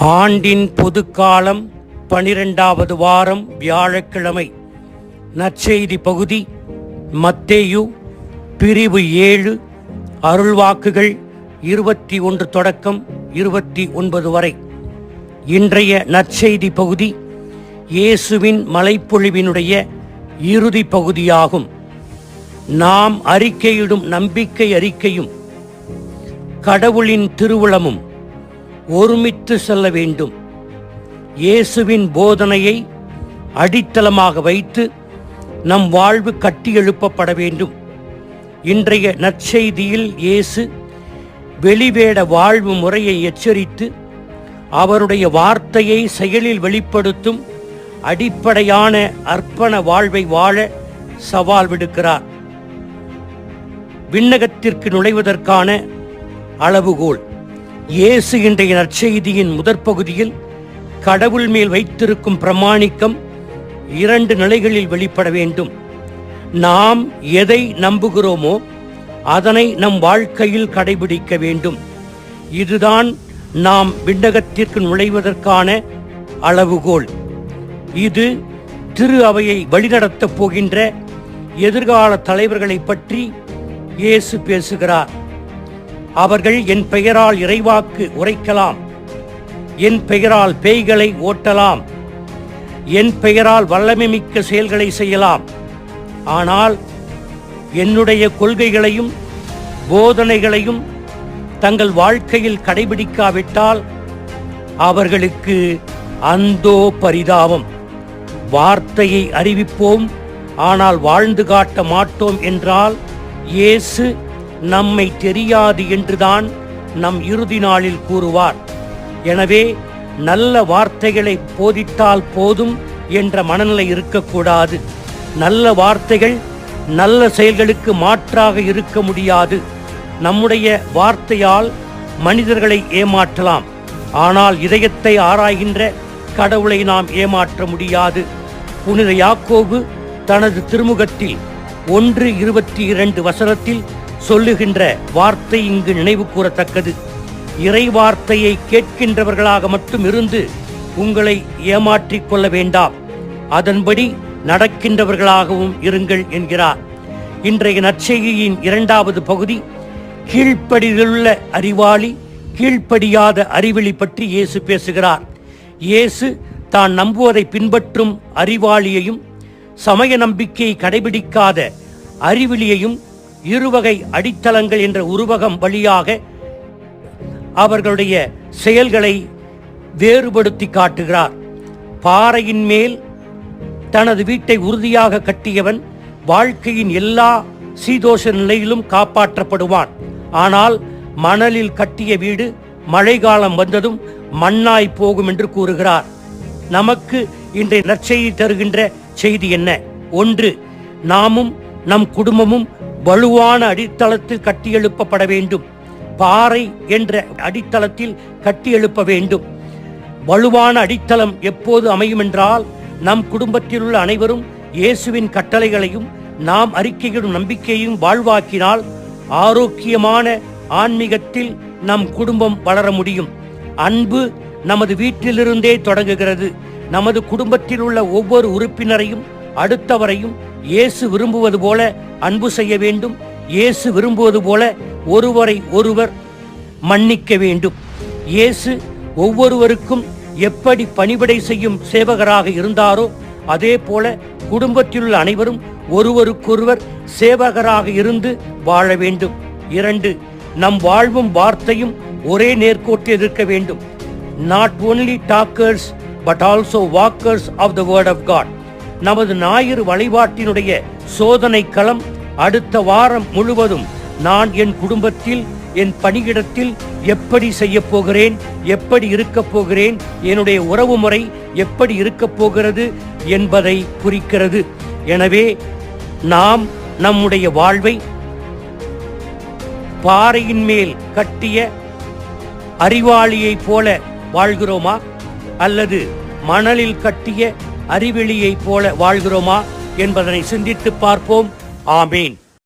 ஆண்டின் பொதுக்காலம் 12வது வாரம் வியாழக்கிழமை. நற்செய்தி பகுதி மத்தேயு பிரிவு 7 அருள்வாக்குகள் 21 தொடக்கம் 29 வரை. இன்றைய நற்செய்தி பகுதி இயேசுவின் மலைப்பொழிவினுடைய இறுதி பகுதியாகும். நாம் அறிக்கையிடும் நம்பிக்கை அறிக்கையும் கடவுளின் திருவுளமும் ஒருமித்து செல்ல வேண்டும். இயேசுவின் போதனையை அடித்தளமாக வைத்து நம் வாழ்வு கட்டியெழுப்பப்பட வேண்டும். இன்றைய நற்செய்தியில் இயேசு வெளிவேட வாழ்வு முறையை எச்சரித்து அவருடைய வார்த்தையை செயலில் வெளிப்படுத்தும் அடிப்படையான அர்ப்பண வாழ்வை வாழ சவால் விடுக்கிறார். விண்ணகத்திற்கு நுழைவதற்கான அளவுகோல். இயேசு இன்றைய நற்செய்தியின் முதற் பகுதியில் கடவுள் மேல் வைத்திருக்கும் பிரமாணிக்கம் 2 நிலைகளில் வெளிப்பட வேண்டும். நாம் எதை நம்புகிறோமோ அதனை நம் வாழ்க்கையில் கடைபிடிக்க வேண்டும். இதுதான் நாம் விண்ணகத்திற்கு நுழைவதற்கான அளவுகோல். இது திரு அவையை வழிநடத்தப் போகின்ற எதிர்கால தலைவர்களை பற்றி இயேசு பேசுகிறார். அவர்கள் என் பெயரால் இறைவாக்கு உரைக்கலாம், என் பெயரால் பேய்களை ஓட்டலாம், என் பெயரால் வல்லமை மிக்க செயல்களை செய்யலாம். ஆனால் என்னுடைய கொள்கைகளையும் போதனைகளையும் தங்கள் வாழ்க்கையில் கடைபிடிக்காவிட்டால் அவர்களுக்கு அந்தோ பரிதாபம். வார்த்தையை அறிவிப்போம், ஆனால் வாழ்ந்து காட்ட மாட்டோம் என்றால் இயேசு நம்மை தெரியாது என்றுதான் நம் இறுதி நாளில் கூறுவார். எனவே நல்ல வார்த்தைகளை போதித்தால் போதும் என்ற மனநிலை இருக்கக்கூடாது. நல்ல வார்த்தைகள் நல்ல செயல்களுக்கு மாற்றாக இருக்க முடியாது. நம்முடைய வார்த்தையால் மனிதர்களை ஏமாற்றலாம், ஆனால் இதயத்தை ஆராய்கின்ற கடவுளை நாம் ஏமாற்ற முடியாது. புனித யாக்கோபு தனது திருமுகத்தில் 1:22 வசனத்தில் சொல்லுகின்ற வார்த்தை இங்கு நினைவு கூறத்தக்கது. இறை வார்த்தையை கேட்கின்றவர்களாக மட்டும் இருந்து உங்களை ஏமாற்றிக் கொள்ள வேண்டாம், அதன்படி நடக்கின்றவர்களாகவும் இருங்கள் என்கிறார். இன்றைய நற்செய்தியின் 2வது பகுதி கீழ்ப்படியுள்ள அறிவாளி, கீழ்ப்படியாத அறிவிலி பற்றி இயேசு பேசுகிறார். இயேசு தான் நம்புவதை பின்பற்றும் அறிவாளியையும் சமய நம்பிக்கையை கடைபிடிக்காத அறிவிலியையும் இருவகை அடித்தளங்கள் என்ற உருவகம் வழியாக அவர்களுடைய செயல்களை வேறுபடுத்தி காட்டுகிறார். பாறையின் மேல் தனது வீட்டை உறுதியாக கட்டியவன் வாழ்க்கையின் எல்லா சீதோஷ நிலையிலும் காப்பாற்றப்படுவான். ஆனால் மணலில் கட்டிய வீடு மழைக்காலம் வந்ததும் மண்ணாய் போகும் என்று கூறுகிறார். நமக்கு இன்றைய நற்செய்தி தருகின்ற செய்தி என்ன? 1, நாமும் நம் குடும்பமும் வலுவான அடித்தளத்தில் கட்டியெழுப்பப்பட வேண்டும். பாறை என்ற அடித்தளத்தில் கட்டியெழுப்ப வேண்டும். வலுவான அடித்தளம் எப்போது அமையும் என்றால், நம் குடும்பத்தில் உள்ள அனைவரும் இயேசுவின் கட்டளைகளையும் நாம் அறிக்கையிடும் நம்பிக்கையும் வாழ்வாக்கினால் ஆரோக்கியமான ஆன்மீகத்தில் நம் குடும்பம் வளர முடியும். அன்பு நமது வீட்டிலிருந்தே தொடங்குகிறது. நமது குடும்பத்தில் உள்ள ஒவ்வொரு உறுப்பினரையும் அடுத்தவரையும் இயேசு விரும்புவது போல அன்பு செய்ய வேண்டும். இயேசு விரும்புவது போல ஒருவரை ஒருவர் மன்னிக்க வேண்டும். இயேசு ஒவ்வொருவருக்கும் எப்படி பணிவிடை செய்யும் சேவகராக இருந்தாரோ அதே போல குடும்பத்தில் உள்ள அனைவரும் ஒருவருக்கொருவர் சேவகராக இருந்து வாழ வேண்டும். 2, நம் வாழ்வும் வார்த்தையும் ஒரே நேர்கோட்டில் இருக்க வேண்டும். Not only talkers but also walkers of the word of God. நமது ஞாயிறு வழிபாட்டினுடைய சோதனை களம் அடுத்த வாரம் முழுவதும் நான் என் குடும்பத்தில், என் பணியிடத்தில் எப்படி செய்ய போகிறேன், எப்படி இருக்கப் போகிறேன், என்னுடைய உறவு முறை எப்படி இருக்கப் போகிறது என்பதை குறிக்கிறது. எனவே நாம் நம்முடைய வாழ்வை பாறையின் மேல் கட்டிய அறிவாளியை போல வாழ்கிறோமா, அல்லது மணலில் கட்டிய அறிவிலியை போல வாழ்கிறோமா என்பதனை சிந்தித்து பார்ப்போம். ஆமேன்.